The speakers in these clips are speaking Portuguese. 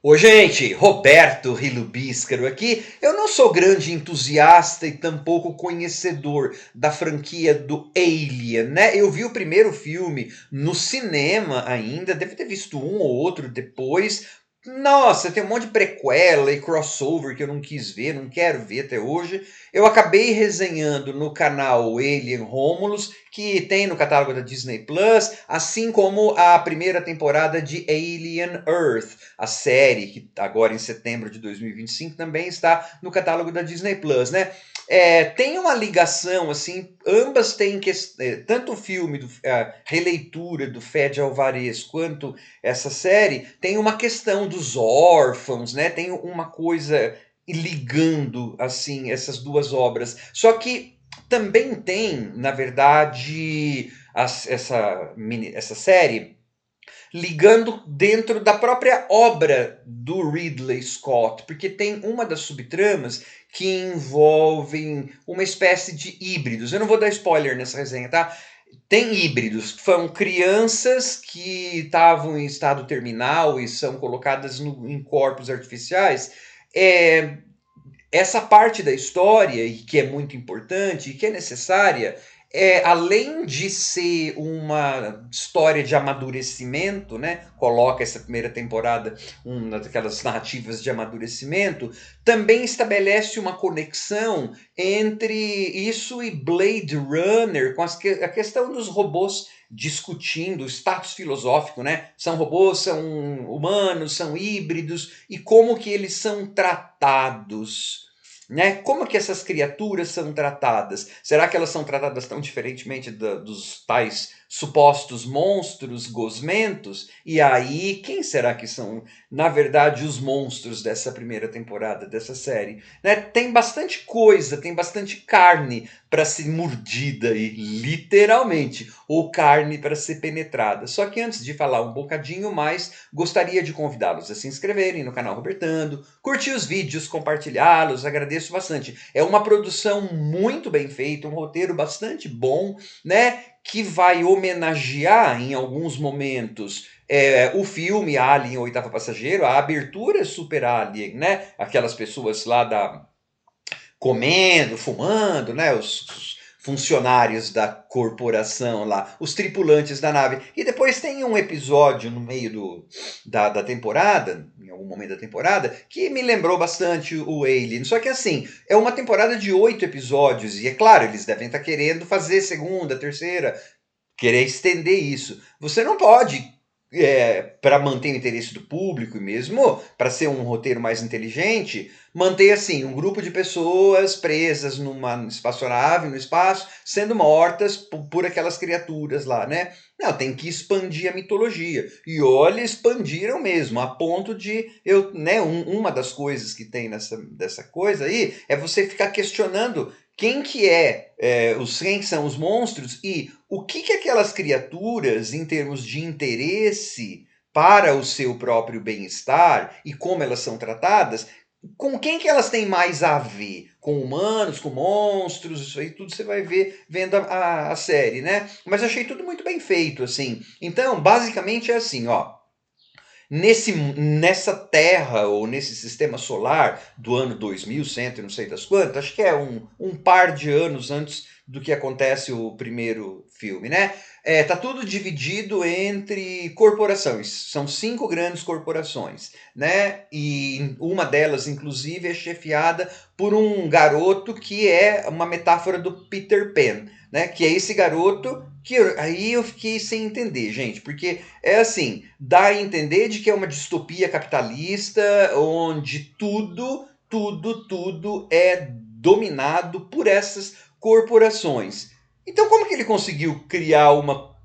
Ô gente, Roberto Rilubíscaro aqui. Eu não sou grande entusiasta e tampouco conhecedor da franquia do Alien, né? Eu vi o primeiro filme no cinema ainda, deve ter visto um ou outro depois. Nossa, tem um monte de prequela e crossover que eu não quis ver, não quero ver até hoje. Eu acabei resenhando no canal Alien Romulus, que tem no catálogo da Disney Plus, assim como a primeira temporada de Alien Earth, a série que agora em setembro de 2025 também está no catálogo da Disney Plus, né? Tem uma ligação assim, ambas têm tanto o filme, a releitura do Fede Alvarez, quanto essa série, tem uma questão dos órfãos, né? Tem uma coisa ligando assim essas duas obras. Só que também tem, na verdade, essa série ligando dentro da própria obra do Ridley Scott, porque tem uma das subtramas que envolvem uma espécie de híbridos. Eu não vou dar spoiler nessa resenha, tá? Tem híbridos, são crianças que estavam em estado terminal e são colocadas em corpos artificiais. É, Essa parte da história, e que é muito importante e que é necessária, além de ser uma história de amadurecimento, né? Coloca essa primeira temporada uma daquelas narrativas de amadurecimento, também estabelece uma conexão entre isso e Blade Runner, com a questão dos robôs discutindo o status filosófico, né? São robôs, são humanos, são híbridos, e como que eles são tratados, né? Como que essas criaturas são tratadas? Será que elas são tratadas tão diferentemente dos tais supostos monstros gosmentos? E aí, quem será que são, na verdade, os monstros dessa primeira temporada, dessa série? Né? Tem bastante coisa, tem bastante carne para ser mordida, e literalmente, ou carne para ser penetrada. Só que antes de falar um bocadinho mais, gostaria de convidá-los a se inscreverem no canal Robertando, curtir os vídeos, compartilhá-los, agradeço bastante. É uma produção muito bem feita, um roteiro bastante bom, né? Que vai homenagear em alguns momentos o filme Alien, o Oitavo Passageiro, a abertura Super Alien, né? Aquelas pessoas lá comendo, fumando, né? Os funcionários da corporação lá, os tripulantes da nave. E depois tem um episódio no meio da temporada, em algum momento da temporada, que me lembrou bastante o Alien. Só que assim, é uma temporada de 8 episódios, e é claro, eles devem estar querendo fazer segunda, terceira, querer estender isso. Você não pode, para manter o interesse do público e mesmo para ser um roteiro mais inteligente, manter assim um grupo de pessoas presas numa espaçonave, no espaço, sendo mortas por aquelas criaturas lá, né? Não, tem que expandir a mitologia. E olha, expandiram mesmo, a ponto de uma das coisas que tem dessa coisa aí é você ficar questionando quem são os monstros e o que aquelas criaturas, em termos de interesse para o seu próprio bem-estar e como elas são tratadas, com quem que elas têm mais a ver? Com humanos, com monstros, isso aí tudo você vai ver vendo a série, né? Mas eu achei tudo muito bem feito, assim. Então, basicamente é assim, ó. Nessa Terra, ou nesse sistema solar do ano 2100 e não sei das quantas, acho que é um par de anos antes do que acontece o primeiro filme, né? Tá tudo dividido entre corporações. São 5 grandes corporações, né? E uma delas, inclusive, é chefiada por um garoto que é uma metáfora do Peter Pan, né? Que é esse garoto que aí eu fiquei sem entender, gente, porque é assim, dá a entender de que é uma distopia capitalista onde tudo é dominado por essas corporações. Então como que ele conseguiu criar uma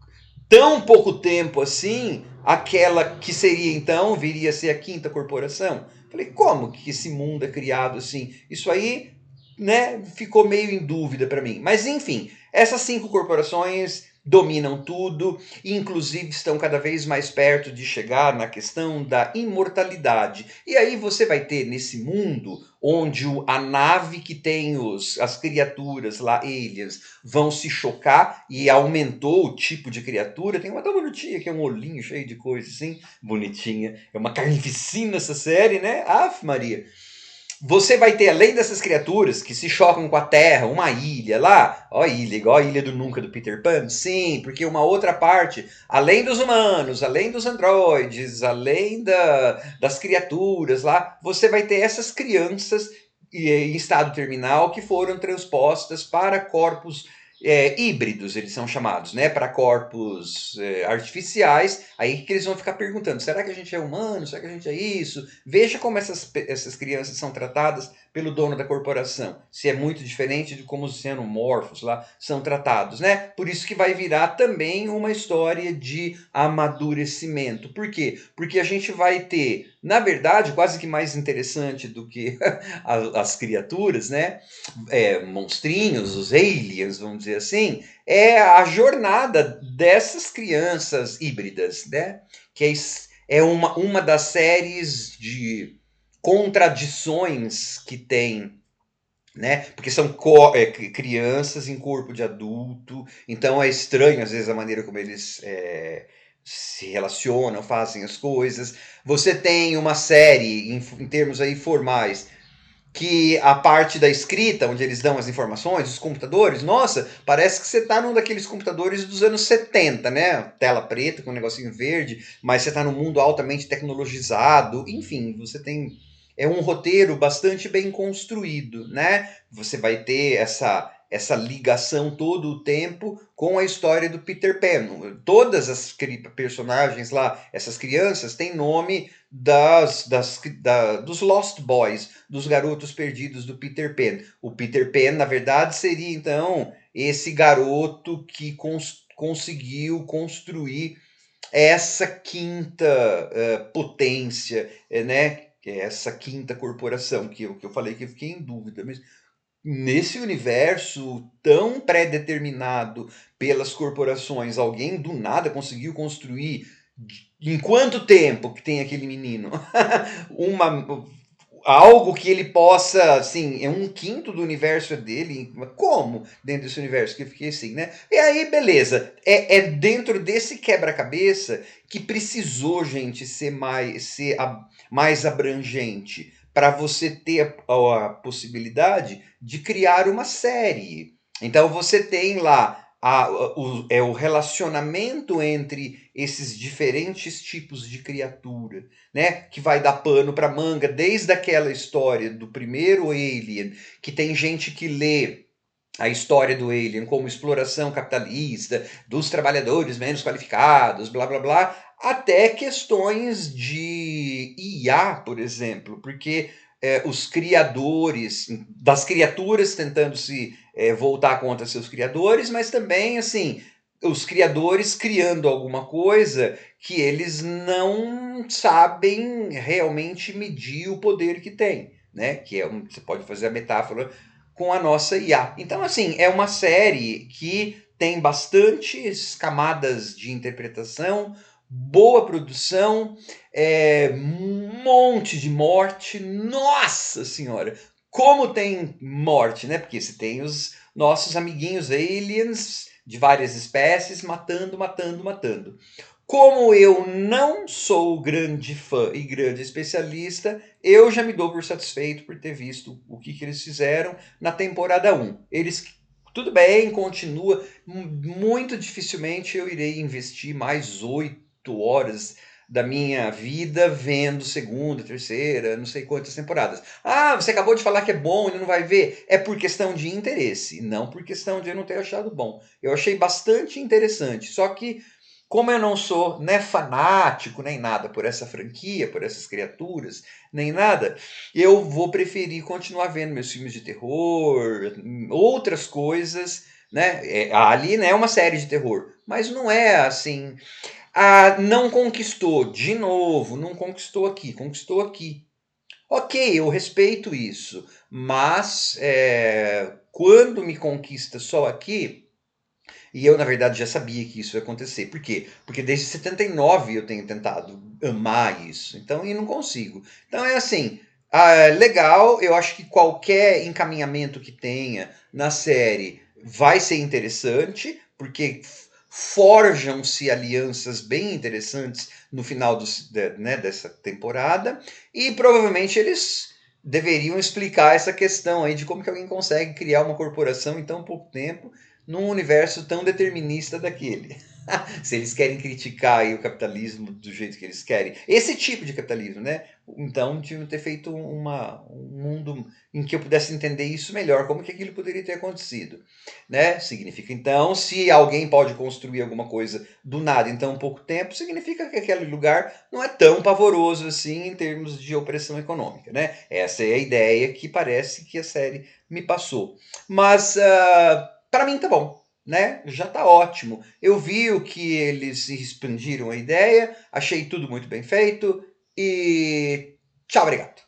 tão pouco tempo assim, aquela que seria então, viria a ser a quinta corporação? Falei, como que esse mundo é criado assim? Isso aí, né, ficou meio em dúvida para mim. Mas enfim, essas 5 corporações dominam tudo, inclusive estão cada vez mais perto de chegar na questão da imortalidade. E aí você vai ter nesse mundo onde a nave que tem as criaturas lá, aliens, vão se chocar e aumentou o tipo de criatura. Tem uma tão bonitinha que é um olhinho cheio de coisa assim, bonitinha. É uma carnificina essa série, né? Aff, Maria. Você vai ter, além dessas criaturas que se chocam com a Terra, uma ilha lá, ó, ilha, igual a Ilha do Nunca do Peter Pan, sim, porque uma outra parte, além dos humanos, além dos androides, além das criaturas lá, você vai ter essas crianças em estado terminal que foram transpostas para corpos híbridos, eles são chamados, né? Para corpos artificiais. Aí que eles vão ficar perguntando: será que a gente é humano? Será que a gente é isso? Veja como essas crianças são tratadas pelo dono da corporação. Se é muito diferente de como os xenomorfos lá são tratados, né? Por isso que vai virar também uma história de amadurecimento. Por quê? Porque a gente vai ter, na verdade, quase que mais interessante do que as criaturas, né? Monstrinhos, os aliens, vamos dizer assim, é a jornada dessas crianças híbridas, né? Que é uma das séries de contradições que tem, né? Porque são crianças em corpo de adulto, então é estranho às vezes a maneira como eles se relacionam, fazem as coisas. Você tem uma série em termos aí formais que a parte da escrita, onde eles dão as informações, os computadores, nossa, parece que você está num daqueles computadores dos anos 70, né? Tela preta com um negocinho verde, mas você está num mundo altamente tecnologizado, enfim, você tem um roteiro bastante bem construído, né? Você vai ter essa ligação todo o tempo com a história do Peter Pan. Todas as personagens lá, essas crianças, têm nome dos Lost Boys, dos garotos perdidos do Peter Pan. O Peter Pan, na verdade, seria então esse garoto que conseguiu construir essa quinta potência, né? Essa quinta corporação que eu falei que eu fiquei em dúvida, mas nesse universo tão pré-determinado pelas corporações, alguém do nada conseguiu construir em quanto tempo que tem aquele menino uma algo que ele possa, assim, é um quinto do universo dele, como dentro desse universo? Que eu fiquei assim, né? E aí, beleza, é dentro desse quebra-cabeça que precisou, gente, mais abrangente para você ter a possibilidade de criar uma série. Então você tem lá o relacionamento entre esses diferentes tipos de criatura, né? Que vai dar pano para manga, desde aquela história do primeiro Alien, que tem gente que lê a história do Alien como exploração capitalista, dos trabalhadores menos qualificados, blá blá blá, até questões de IA, por exemplo, porque os criadores, das criaturas tentando se voltar contra seus criadores, mas também, assim, os criadores criando alguma coisa que eles não sabem realmente medir o poder que tem, né? Que você pode fazer a metáfora com a nossa IA. Então, assim, é uma série que tem bastantes camadas de interpretação, boa produção, um monte de morte. Nossa Senhora! Como tem morte, né? Porque se tem os nossos amiguinhos aliens de várias espécies matando, matando, matando. Como eu não sou grande fã e grande especialista, eu já me dou por satisfeito por ter visto o que eles fizeram na temporada 1. Eles, tudo bem, continua. Muito dificilmente eu irei investir mais 8 horas da minha vida vendo segunda, terceira, não sei quantas temporadas. Ah, você acabou de falar que é bom e não vai ver. É por questão de interesse, não por questão de eu não ter achado bom. Eu achei bastante interessante, só que como eu não sou, né, fanático nem nada por essa franquia, por essas criaturas, nem nada, eu vou preferir continuar vendo meus filmes de terror, outras coisas, né? Ali né, é uma série de terror, mas não é assim. Não conquistou, de novo, não conquistou aqui, conquistou aqui. Ok, eu respeito isso, mas quando me conquista só aqui, E eu, na verdade, já sabia que isso ia acontecer. Por quê? Porque desde 79 eu tenho tentado amar isso. Então, e não consigo. Então é assim, legal, eu acho que qualquer encaminhamento que tenha na série vai ser interessante, porque forjam-se alianças bem interessantes no final né, dessa temporada, e provavelmente eles deveriam explicar essa questão aí de como que alguém consegue criar uma corporação em tão pouco tempo num universo tão determinista daquele. Se eles querem criticar aí o capitalismo do jeito que eles querem, esse tipo de capitalismo, né? Então tinham ter feito um mundo em que eu pudesse entender isso melhor, como que aquilo poderia ter acontecido, né? Significa então, se alguém pode construir alguma coisa do nada em tão pouco tempo, significa que aquele lugar não é tão pavoroso assim em termos de opressão econômica, né? Essa é a ideia que parece que a série me passou. Mas para mim tá bom, né? Já tá ótimo. Eu vi o que eles expandiram a ideia, achei tudo muito bem feito e tchau, obrigado.